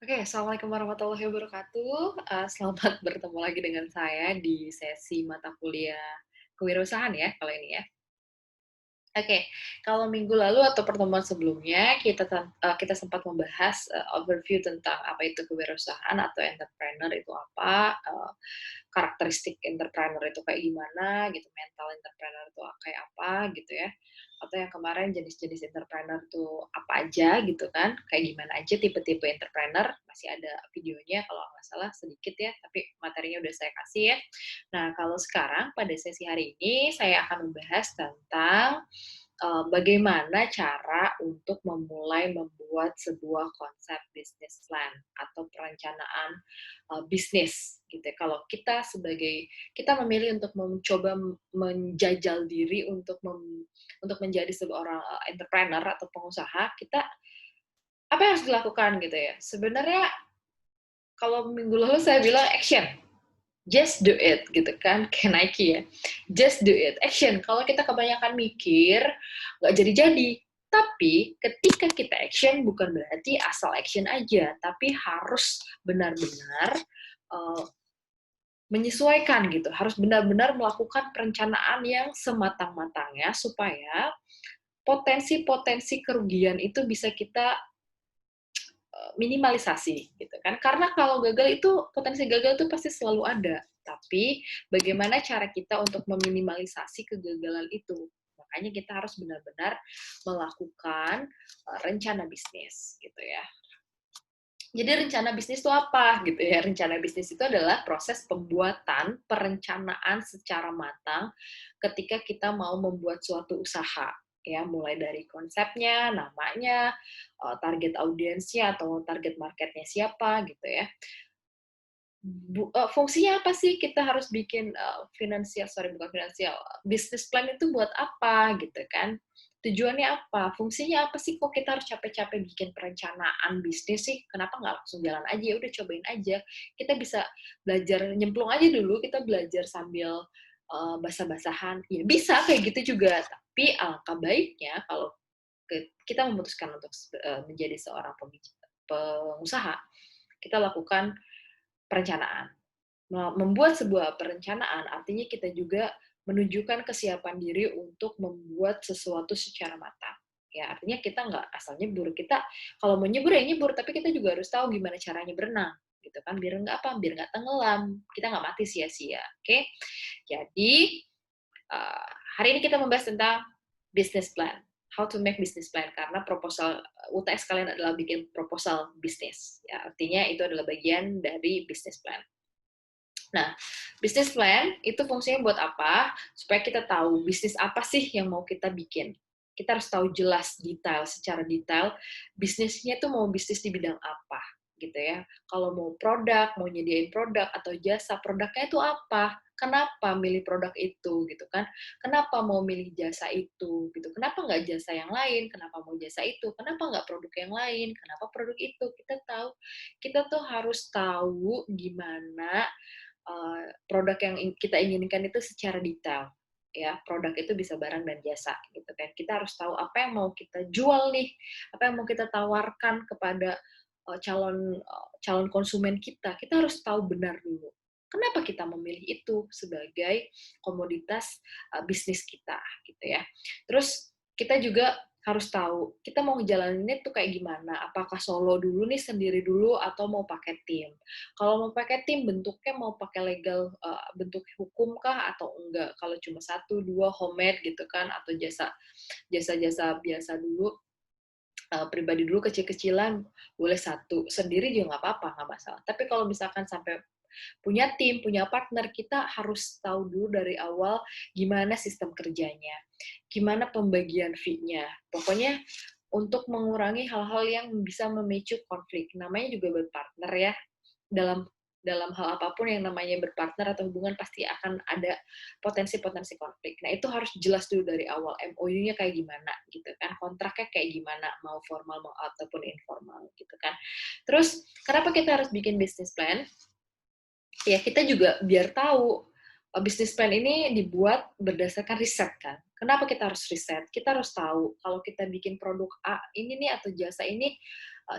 Oke, assalamualaikum warahmatullahi wabarakatuh. Selamat bertemu lagi dengan saya di sesi mata kuliah kewirausahaan ya, kalau ini ya. Oke, kalau minggu lalu atau pertemuan sebelumnya kita sempat membahas, overview tentang apa itu kewirausahaan atau entrepreneur itu apa, karakteristik entrepreneur itu kayak gimana gitu, mental entrepreneur itu kayak apa gitu ya. Atau yang kemarin jenis-jenis entrepreneur tuh apa aja gitu kan, kayak gimana aja tipe-tipe entrepreneur, masih ada videonya kalau nggak salah sedikit ya, tapi materinya udah saya kasih ya. Nah, kalau sekarang pada sesi hari ini saya akan membahas tentang bagaimana cara untuk memulai membuat sebuah konsep business plan atau perencanaan, bisnis gitu ya. Kalau kita memilih untuk mencoba menjajal diri untuk menjadi seorang, entrepreneur atau pengusaha, apa yang harus dilakukan gitu ya. Sebenarnya kalau minggu lalu saya bilang action. Just do it gitu kan, kayak Nike ya. Just do it, action. Kalau kita kebanyakan mikir, nggak jadi-jadi. Tapi ketika kita action bukan berarti asal action aja, tapi harus benar-benar uh, menyesuaikan gitu. Harus benar-benar melakukan perencanaan yang sematang-matangnya supaya potensi-potensi kerugian itu bisa kita minimalisasi gitu kan. Karena kalau gagal itu potensi gagal itu pasti selalu ada. Tapi bagaimana cara kita untuk meminimalisasi kegagalan itu? Makanya kita harus benar-benar melakukan rencana bisnis gitu ya. Jadi rencana bisnis itu apa gitu ya? Rencana bisnis itu adalah proses pembuatan perencanaan secara matang ketika kita mau membuat suatu usaha ya, mulai dari konsepnya, namanya, target audiensnya atau target marketnya siapa gitu ya. Fungsinya apa sih kita harus bikin, bukan finansial, bisnis plan itu buat apa gitu kan. Tujuannya apa? Fungsinya apa sih kok kita harus capek-capek bikin perencanaan bisnis sih? Kenapa nggak langsung jalan aja, ya udah cobain aja. Kita bisa belajar nyemplung aja dulu, kita belajar sambil, basah-basahan, ya bisa kayak gitu juga. Tapi alangkah baiknya kalau kita memutuskan untuk menjadi seorang pengusaha, kita lakukan perencanaan. Membuat sebuah perencanaan artinya kita juga menunjukkan kesiapan diri untuk membuat sesuatu secara matang. Ya, artinya kita nggak asal nyebur. Kita kalau mau nyebur ya nyebur, tapi kita juga harus tahu gimana caranya berenang, gitu kan? Biar nggak tenggelam. Kita nggak mati sia-sia. Oke? Jadi uh, hari ini kita membahas tentang business plan. How to make business plan karena proposal UTS kalian adalah bikin proposal bisnis. Ya, artinya itu adalah bagian dari business plan. Nah, business plan itu fungsinya buat apa? Supaya kita tahu bisnis apa sih yang mau kita bikin. Kita harus tahu jelas detail, secara detail bisnisnya itu mau bisnis di bidang apa gitu ya. Kalau mau produk, mau nyediain produk atau jasa, produknya itu apa? Kenapa milih produk itu gitu kan? Kenapa mau milih jasa itu gitu? Kenapa nggak jasa yang lain? Kenapa mau jasa itu? Kenapa nggak produk yang lain? Kenapa produk itu? Kita tuh harus tahu gimana produk yang kita inginkan itu secara detail ya. Produk itu bisa barang dan jasa gitu kan. Kita harus tahu apa yang mau kita jual nih, apa yang mau kita tawarkan kepada calon konsumen kita. Kita harus tahu benar dulu kenapa kita memilih itu sebagai komoditas bisnis kita gitu ya. Terus kita juga harus tahu kita mau ngejalaninnya tuh kayak gimana, apakah solo dulu nih, sendiri dulu, atau mau pakai tim. Kalau mau pakai tim, bentuknya mau pakai legal, bentuk hukum kah atau enggak? Kalau cuma satu, dua, homemade gitu kan, atau jasa-jasa biasa dulu, pribadi dulu kecil-kecilan, boleh satu. Sendiri juga nggak apa-apa, nggak masalah. Tapi kalau misalkan sampai punya tim, punya partner, kita harus tahu dulu dari awal gimana sistem kerjanya, gimana pembagian fee-nya. Pokoknya untuk mengurangi hal-hal yang bisa memicu konflik. Namanya juga berpartner ya, dalam dalam hal apapun yang namanya berpartner atau hubungan pasti akan ada potensi-potensi konflik. Nah, itu harus jelas dulu dari awal MOU-nya kayak gimana gitu kan, kontraknya kayak gimana, mau formal mau ataupun informal gitu kan. Terus kenapa kita harus bikin business plan? Ya kita juga biar tahu Bisnis plan ini dibuat berdasarkan riset kan. Kenapa kita harus riset? Kita harus tahu kalau kita bikin produk A ini nih atau jasa ini,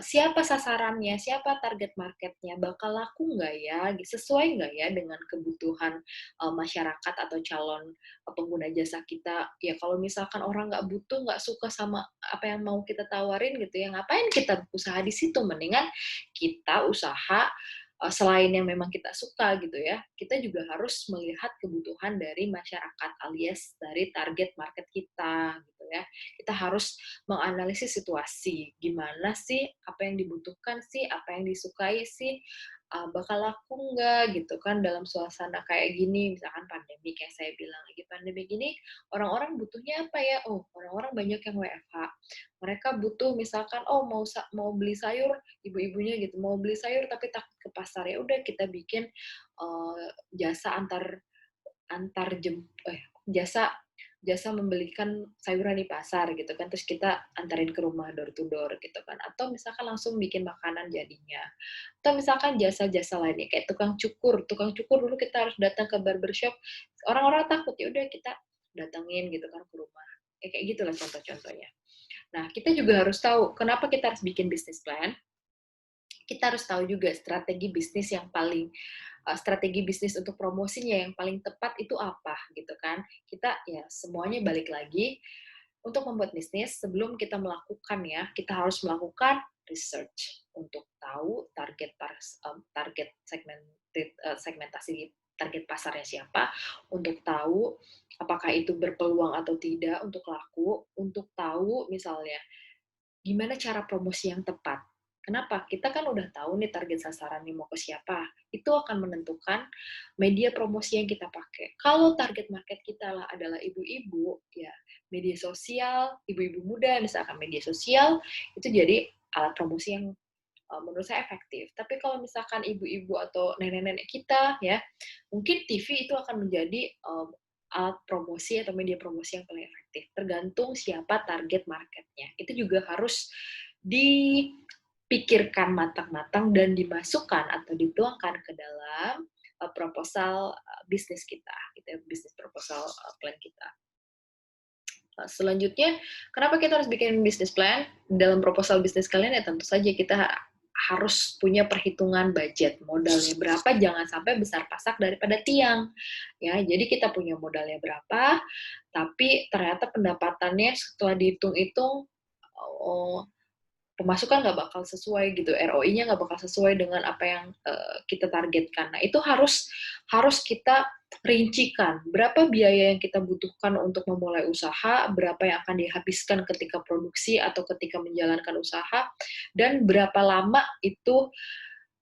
siapa sasarannya, siapa target marketnya, bakal laku nggak ya, sesuai nggak ya dengan kebutuhan masyarakat atau calon pengguna jasa kita. Ya kalau misalkan orang nggak butuh, nggak suka sama apa yang mau kita tawarin gitu ya, ngapain kita usaha di situ? Mendingan kita usaha selain yang memang kita suka gitu ya, kita juga harus melihat kebutuhan dari masyarakat alias dari target market kita gitu ya. Kita harus menganalisis situasi, gimana sih, apa yang dibutuhkan sih, apa yang disukai sih, bakal laku nggak gitu kan dalam suasana kayak gini, misalkan pandemi kayak saya bilang lagi pandemi gini, orang-orang butuhnya apa ya? Oh, orang-orang banyak yang WFH. Mereka butuh misalkan, oh mau beli sayur, ibu-ibunya gitu, mau beli sayur tapi takut ke pasar, ya udah kita bikin jasa antar jasa jasa membelikan sayuran di pasar gitu kan, terus kita antarin ke rumah door to door gitu kan, atau misalkan langsung bikin makanan jadinya, atau misalkan jasa-jasa lainnya kayak tukang cukur dulu kita harus datang ke barbershop, orang-orang takut, ya udah kita datengin gitu kan ke rumah, ya kayak gitulah contoh-contohnya. Nah, kita juga harus tahu kenapa kita harus bikin bisnis plan. Kita harus tahu juga strategi bisnis yang paling strategi bisnis untuk promosinya yang paling tepat itu apa gitu kan. Kita ya semuanya balik lagi untuk membuat bisnis sebelum kita melakukan ya, kita harus melakukan research untuk tahu target segmentasi target pasarnya siapa, untuk tahu apakah itu berpeluang atau tidak untuk laku, untuk tahu misalnya gimana cara promosi yang tepat. Kenapa? Kita kan udah tahu nih target sasarannya mau ke siapa. Itu akan menentukan media promosi yang kita pakai. Kalau target market kita adalah ibu-ibu, ya media sosial, ibu-ibu muda, misalkan media sosial, itu jadi alat promosi yang menurut saya efektif. Tapi kalau misalkan ibu-ibu atau nenek-nenek kita, ya mungkin TV itu akan menjadi alat promosi atau media promosi yang paling efektif. Tergantung siapa target marketnya. Itu juga harus dipikirkan matang-matang dan dimasukkan atau dituangkan ke dalam proposal bisnis kita, gitu ya, bisnis proposal plan kita. Selanjutnya, kenapa kita harus bikin bisnis plan? Dalam proposal bisnis kalian ya tentu saja kita harus punya perhitungan budget, modalnya berapa, jangan sampai besar pasak daripada tiang. Ya, jadi kita punya modalnya berapa, tapi ternyata pendapatannya setelah dihitung-hitung, oh, pemasukan nggak bakal sesuai gitu, ROI-nya nggak bakal sesuai dengan apa yang kita targetkan. Nah, itu harus kita rincikan berapa biaya yang kita butuhkan untuk memulai usaha, berapa yang akan dihabiskan ketika produksi atau ketika menjalankan usaha, dan berapa lama itu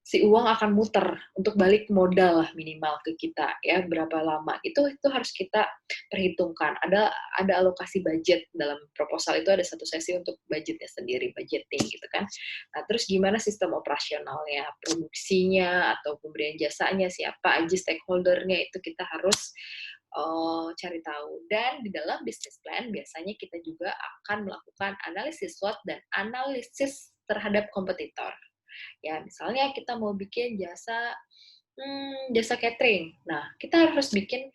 si uang akan muter untuk balik modal lah minimal ke kita ya, berapa lama itu harus kita perhitungkan. Ada alokasi budget dalam proposal itu, ada satu sesi untuk budgetnya sendiri, budgeting gitu kan. Nah, terus gimana sistem operasionalnya, produksinya atau pemberian jasanya, siapa aja stakeholdernya, itu kita harus cari tahu. Dan di dalam business plan biasanya kita juga akan melakukan analisis SWOT dan analisis terhadap kompetitor. Ya, misalnya kita mau bikin jasa catering. Nah, kita harus bikin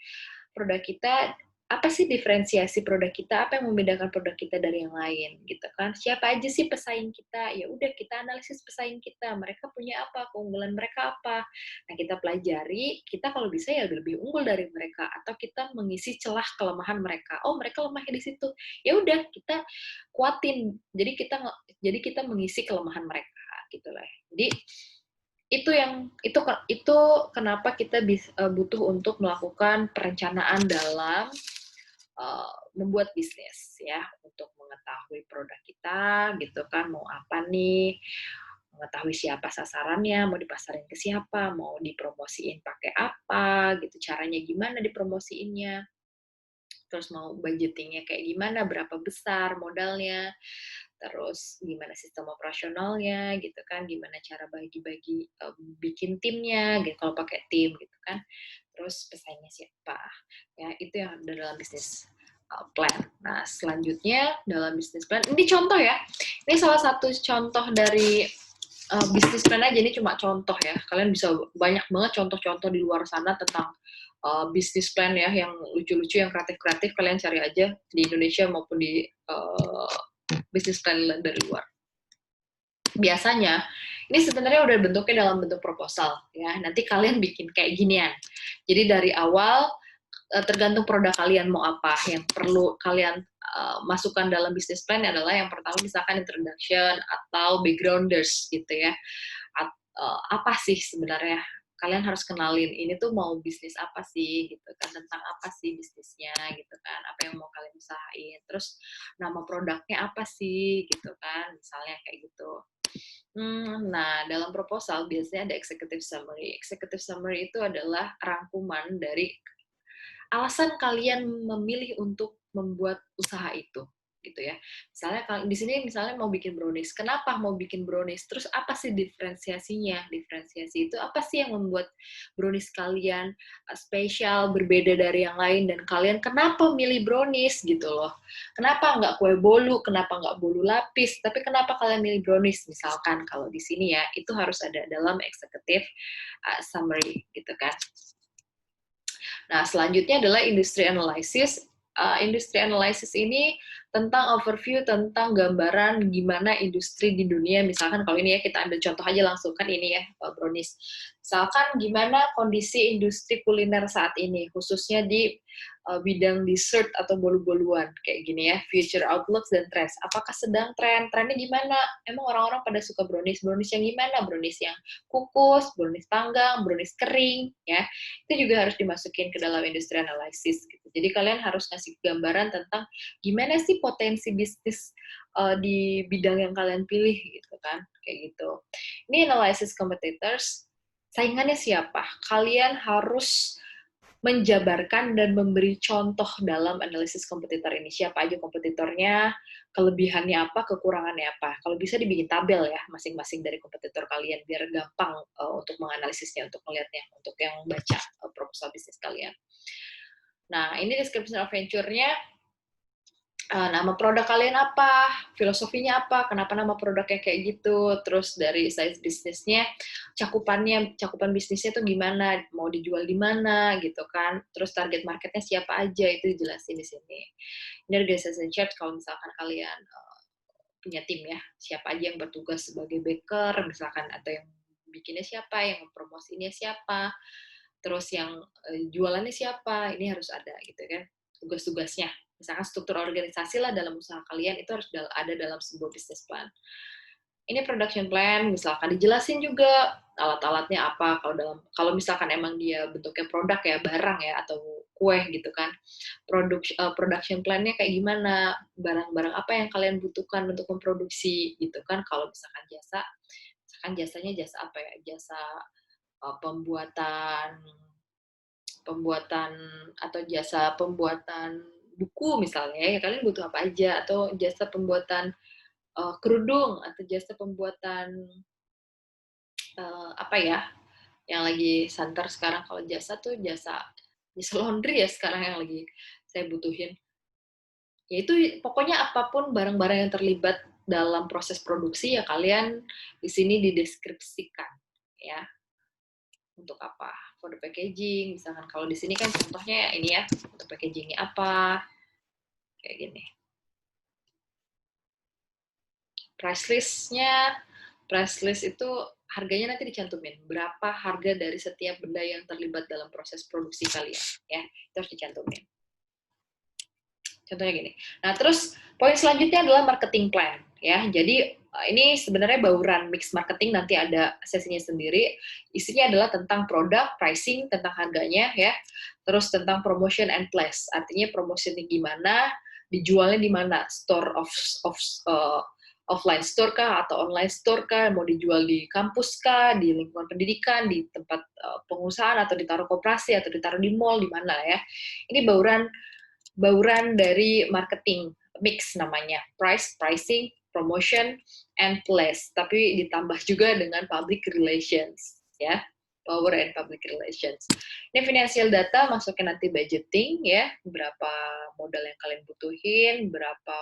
produk kita, apa sih diferensiasi produk kita, apa yang membedakan produk kita dari yang lain, gitu kan. Siapa aja sih pesaing kita? Ya udah, kita analisis pesaing kita, mereka punya apa, keunggulan mereka apa. Nah, kita pelajari, kita kalau bisa ya lebih unggul dari mereka, atau kita mengisi celah kelemahan mereka. Oh, mereka lemahnya di situ. Ya udah, kita kuatin. Jadi kita mengisi kelemahan mereka, gitu lah. Jadi itu kenapa kita butuh untuk melakukan perencanaan dalam membuat bisnis ya, untuk mengetahui produk kita gitu kan, mau apa nih, mengetahui siapa sasarannya, mau dipasarin ke siapa, mau dipromosiin pakai apa gitu, caranya gimana dipromosiinnya, terus mau budgetingnya kayak gimana, berapa besar modalnya, terus gimana sistem operasionalnya gitu kan, gimana cara bagi-bagi bikin timnya gitu kalau pakai tim gitu kan, terus pesaingnya siapa, ya itu yang ada dalam bisnis plan. Nah, selanjutnya dalam bisnis plan, ini contoh ya, ini salah satu contoh dari bisnis plan aja, ini cuma contoh ya, kalian bisa banyak banget contoh-contoh di luar sana tentang bisnis plan ya yang lucu-lucu, yang kreatif-kreatif, kalian cari aja di Indonesia maupun di bisnis plan dari luar. Biasanya ini sebenarnya udah bentuknya dalam bentuk proposal ya. Nanti kalian bikin kayak ginian. Jadi dari awal tergantung produk kalian mau apa. Yang perlu kalian masukkan dalam bisnis plan adalah yang pertama misalkan introduction atau backgrounders gitu ya. Apa sih sebenarnya kalian harus kenalin ini tuh mau bisnis apa sih gitu kan, tentang apa sih bisnisnya gitu kan, apa yang mau kalian usahain, terus nama produknya apa sih gitu kan, misalnya kayak gitu. Nah, dalam proposal biasanya ada executive summary. Executive summary itu adalah rangkuman dari alasan kalian memilih untuk membuat usaha itu, gitu ya. Misalnya di sini misalnya mau bikin brownies. Kenapa mau bikin brownies? Terus apa sih diferensiasinya? Diferensiasi itu apa sih yang membuat brownies kalian spesial, berbeda dari yang lain, dan kalian kenapa milih brownies gitu loh. Kenapa nggak kue bolu? Kenapa nggak bolu lapis? Tapi kenapa kalian milih brownies? Misalkan kalau di sini ya, itu harus ada dalam executive summary gitu kan. Nah, selanjutnya adalah industry analysis. Industry analysis ini tentang overview, tentang gambaran gimana industri di dunia. Misalkan kalau ini ya, kita ambil contoh aja langsung, kan ini ya, brownies. Misalkan gimana kondisi industri kuliner saat ini, khususnya di bidang dessert atau bolu-boluan, kayak gini ya, future outlooks dan trends. Apakah sedang trennya gimana? Emang orang-orang pada suka brownies yang gimana? Brownies yang kukus, brownies panggang, brownies kering, ya. Itu juga harus dimasukin ke dalam industry analysis gitu. Jadi kalian harus ngasih gambaran tentang gimana sih potensi bisnis di bidang yang kalian pilih gitu kan, kayak gitu. Ini analysis competitors, saingannya siapa? Kalian harus menjabarkan dan memberi contoh dalam analisis kompetitor ini. Siapa aja kompetitornya, kelebihannya apa, kekurangannya apa. Kalau bisa dibikin tabel ya, masing-masing dari kompetitor kalian, biar gampang untuk menganalisisnya, untuk melihatnya, untuk yang baca proposal bisnis kalian. Nah, ini description of venture-nya, nama produk kalian apa, filosofinya apa, kenapa nama produknya kayak gitu, terus dari size bisnisnya, cakupan bisnisnya tuh gimana, mau dijual di mana gitu kan, terus target marketnya siapa aja, itu dijelasin di sini. Ini organization chart kalau misalkan kalian punya tim ya, siapa aja yang bertugas sebagai baker misalkan, atau yang bikinnya siapa, yang promosinya siapa, terus yang jualannya siapa, ini harus ada gitu kan, tugas-tugasnya. Misalkan struktur organisasi lah dalam usaha kalian itu harus ada dalam sebuah business plan. Ini production plan, misalkan dijelasin juga alat-alatnya apa, kalau misalkan emang dia bentuknya produk ya, barang ya, atau kue gitu kan. Production plan-nya kayak gimana, barang-barang apa yang kalian butuhkan untuk memproduksi gitu kan. Kalau misalkan misalkan jasanya jasa apa ya, jasa pembuatan atau jasa pembuatan buku misalnya ya, kalian butuh apa aja, atau jasa pembuatan kerudung, atau jasa pembuatan apa ya yang lagi santer sekarang, kalau jasa tuh jasa laundry ya sekarang yang lagi saya butuhin. Ya itu pokoknya apapun barang-barang yang terlibat dalam proses produksi ya kalian di sini dideskripsikan ya. Untuk apa? For the packaging, misalkan kalau di sini kan contohnya ini ya, untuk packagingnya apa, kayak gini. Price list itu harganya nanti dicantumin. Berapa harga dari setiap benda yang terlibat dalam proses produksi kalian, ya, itu harus dicantumin. Contohnya gini. Nah, terus poin selanjutnya adalah marketing plan, ya. Jadi ini sebenarnya bauran mix marketing, nanti ada sesinya sendiri. Isinya adalah tentang produk, pricing, tentang harganya, ya. Terus tentang promotion and place, artinya promosinya gimana, dijualnya di mana, store of offline store kah atau online store kah, mau dijual di kampus kah, di lingkungan pendidikan, di tempat pengusahaan, atau ditaruh koperasi, atau ditaruh di mall, di mana ya. Ini bauran dari marketing mix namanya, pricing, promotion, and place. Tapi ditambah juga dengan public relations, ya, power and public relations. Ini financial data, masukin nanti budgeting, ya, berapa modal yang kalian butuhin, berapa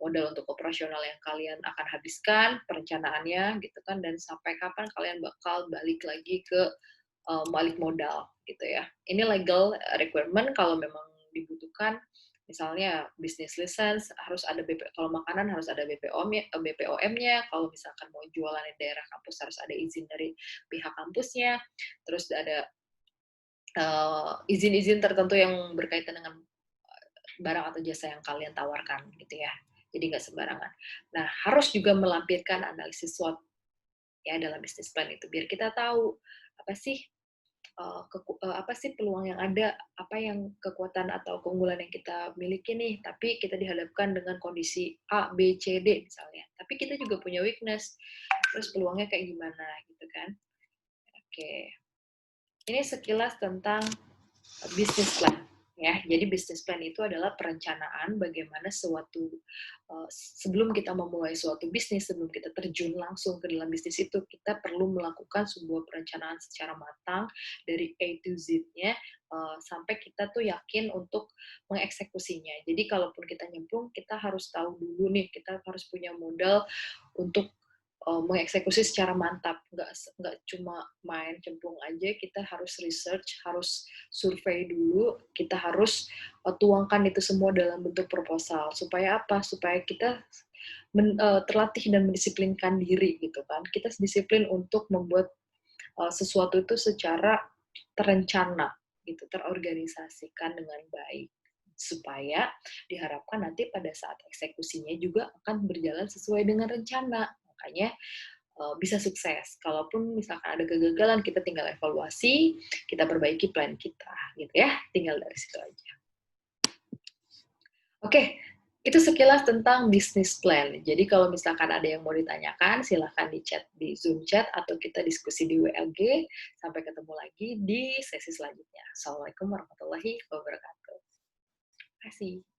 modal untuk operasional yang kalian akan habiskan, perencanaannya, gitu kan, dan sampai kapan kalian bakal balik lagi ke balik modal gitu ya. Ini legal requirement kalau memang dibutuhkan, misalnya bisnis license harus ada kalau makanan harus ada BPOM-nya, kalau misalkan mau jualan di daerah kampus harus ada izin dari pihak kampusnya, terus ada izin-izin tertentu yang berkaitan dengan barang atau jasa yang kalian tawarkan gitu ya. Jadi nggak sembarangan. Nah, harus juga melampirkan analisis SWOT ya dalam bisnis plan itu biar kita tahu apa sih apa sih peluang yang ada, apa yang kekuatan atau keunggulan yang kita miliki nih, tapi kita dihadapkan dengan kondisi A, B, C, D misalnya. Tapi kita juga punya weakness, terus peluangnya kayak gimana gitu kan. Oke, ini sekilas tentang business plan. Ya, jadi business plan itu adalah perencanaan bagaimana sebelum kita memulai suatu bisnis, sebelum kita terjun langsung ke dalam bisnis itu, kita perlu melakukan sebuah perencanaan secara matang dari A to Z-nya sampai kita tuh yakin untuk mengeksekusinya. Jadi kalaupun kita nyemplung, kita harus tahu dulu nih, kita harus punya modal untuk mengeksekusi secara mantap, nggak cuma main cemplung aja, kita harus research, harus survei dulu, kita harus tuangkan itu semua dalam bentuk proposal. Supaya apa? Supaya kita terlatih dan mendisiplinkan diri gitu kan. Kita disiplin untuk membuat sesuatu itu secara terencana gitu, terorganisasikan dengan baik supaya diharapkan nanti pada saat eksekusinya juga akan berjalan sesuai dengan rencana. Makanya bisa sukses. Kalaupun misalkan ada kegagalan, kita tinggal evaluasi, kita perbaiki plan kita, gitu ya. Tinggal dari situ aja. Oke, itu sekilas tentang business plan. Jadi kalau misalkan ada yang mau ditanyakan, silahkan di chat di Zoom chat atau kita diskusi di WLG. Sampai ketemu lagi di sesi selanjutnya. Assalamualaikum warahmatullahi wabarakatuh. Terima kasih.